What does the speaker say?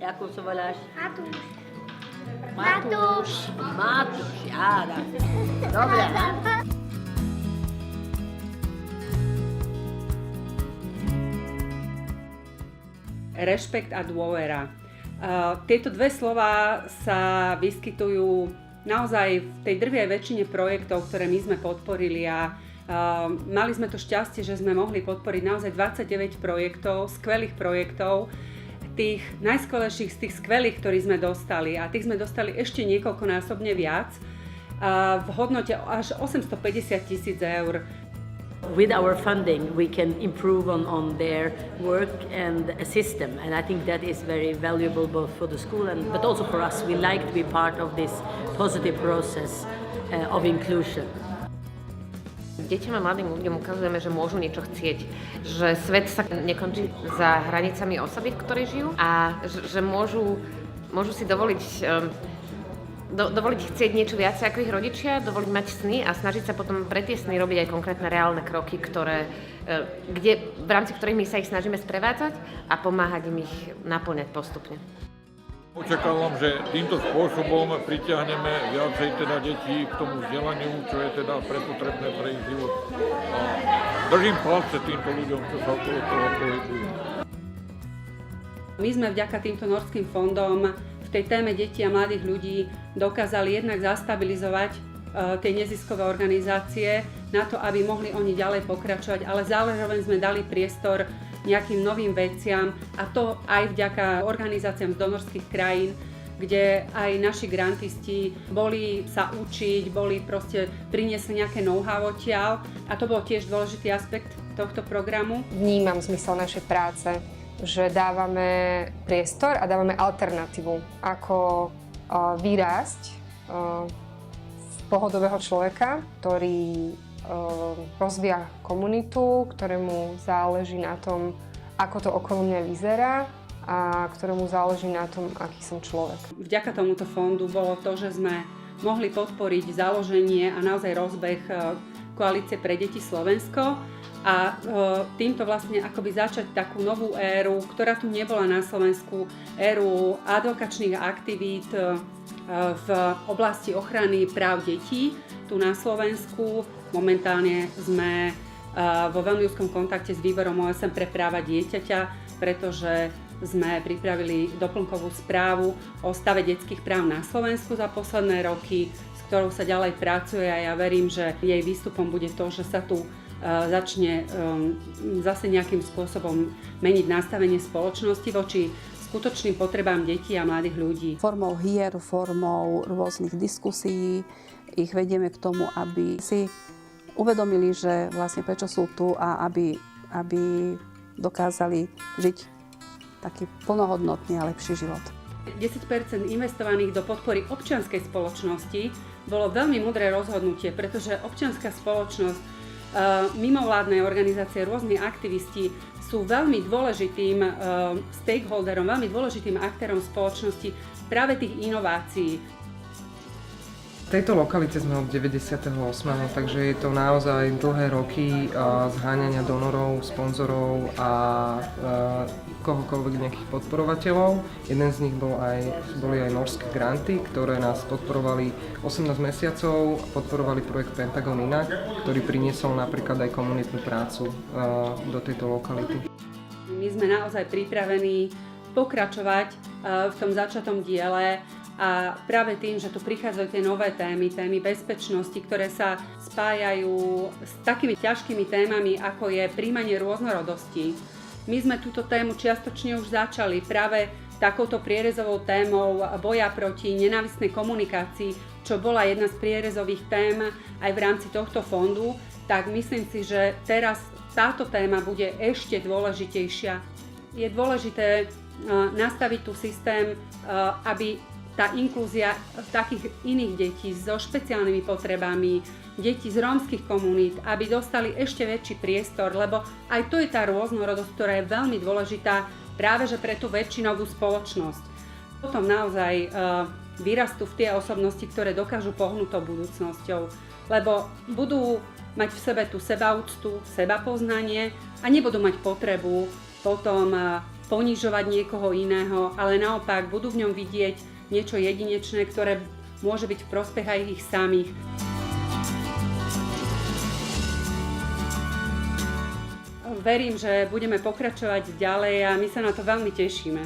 Ako sa voláš? Matúš. Matúš. Matúš, áno. Dobre, ha? Rešpekt a dôvera. Tieto dve slová sa vyskytujú naozaj v tej drvivej väčšine projektov, ktoré my sme podporili a mali sme to šťastie, že sme mohli podporiť naozaj 29 projektov, skvelých projektov, tých najskvelejších z tých skvelých, ktorí sme dostali a tých sme dostali ešte niekoľkonásobne viac v hodnote až 850 000 eur. With our funding, we can improve on their work and assist them. And I think that is very valuable both for the school but also for us. We like to be part of this positive process of inclusion. Deťom a mladým ľuďom ukazujeme, že môžu niečo chcieť, že svet sa nekončí za hranicami osady, v ktorej žijú a že môžu si dovoliť chcieť niečo viacej ako ich rodičia, dovoliť mať sny a snažiť sa potom pre tie sny robiť aj konkrétne reálne kroky, v rámci ktorých my sa ich snažíme sprevádzať a pomáhať im ich naplňať postupne. Očakávam, že týmto spôsobom pritiahneme viacej teda detí k tomu vzdelaniu, čo je teda prepotrebné pre ich život. A držím palce týmto ľuďom, čo sa okolo toho pohybujú. My sme vďaka týmto Norským fondom v tej téme detí a mladých ľudí dokázali jednak zastabilizovať tie neziskové organizácie na to, aby mohli oni ďalej pokračovať, ale zároveň sme dali priestor nejakým novým veciam a to aj vďaka organizáciám z donorských krajín, kde aj naši grantisti boli sa učiť, priniesli nejaké know-how odtiaľ a to bol tiež dôležitý aspekt tohto programu. Vnímam zmysel našej práce, že dávame priestor a dávame alternatívu, ako vyrásť v pohodového človeka, ktorý rozvíja komunitu, ktorému záleží na tom, ako to okolo mňa vyzerá a ktorému záleží na tom, aký som človek. Vďaka tomuto fondu bolo to, že sme mohli podporiť založenie a naozaj rozbeh Koalície pre deti Slovensko a týmto vlastne akoby začať takú novú éru, ktorá tu nebola na Slovensku, éru advokačných aktivít v oblasti ochrany práv detí tu na Slovensku. Momentálne sme vo veľmi úzkom kontakte s výborom OSN pre práva dieťaťa, pretože sme pripravili doplnkovú správu o stave detských práv na Slovensku za posledné roky, s ktorou sa ďalej pracuje a ja verím, že jej výstupom bude to, že sa tu začne zase nejakým spôsobom meniť nastavenie spoločnosti voči skutočným potrebám detí a mladých ľudí. Formou hier, formou rôznych diskusí ich vedieme k tomu, aby si uvedomili, že vlastne prečo sú tu a aby dokázali žiť taký plnohodnotný a lepší život. 10% investovaných do podpory občianskej spoločnosti bolo veľmi múdre rozhodnutie, pretože občianská spoločnosť, mimovládne organizácie, rôzni aktivisti sú veľmi dôležitým stakeholderom, veľmi dôležitým aktérom spoločnosti práve tých inovácií. V tejto lokalite sme od 98. Takže je to naozaj dlhé roky zháňania donorov, sponzorov a kohokoľvek nejakých podporovateľov. Jeden z nich boli aj norské granty, ktoré nás podporovali 18 mesiacov, podporovali projekt Pentagon Inak, ktorý priniesol napríklad aj komunitnú prácu do tejto lokality. My sme naozaj pripravení pokračovať v tom začatom diele a práve tým, že tu prichádzajú tie nové témy bezpečnosti, ktoré sa spájajú s takými ťažkými témami, ako je príjmanie rôznorodosti. My sme túto tému čiastočne už začali práve takouto prierezovou témou boja proti nenávistnej komunikácii, čo bola jedna z prierezových tém aj v rámci tohto fondu, tak myslím si, že teraz táto téma bude ešte dôležitejšia. Je dôležité nastaviť tu systém, aby tá inklúzia takých iných detí so špeciálnymi potrebami, detí z rómskych komunít, aby dostali ešte väčší priestor, lebo aj to je tá rôznorodosť, ktorá je veľmi dôležitá práve že pre tú väčšinovú spoločnosť. Potom naozaj vyrastú v tie osobnosti, ktoré dokážu pohnúť tou budúcnosťou, lebo budú mať v sebe tú sebaúctu, sebapoznanie a nebudú mať potrebu potom ponižovať niekoho iného, ale naopak budú v ňom vidieť niečo jedinečné, ktoré môže byť v prospech aj ich samých. Verím, že budeme pokračovať ďalej a my sa na to veľmi tešíme.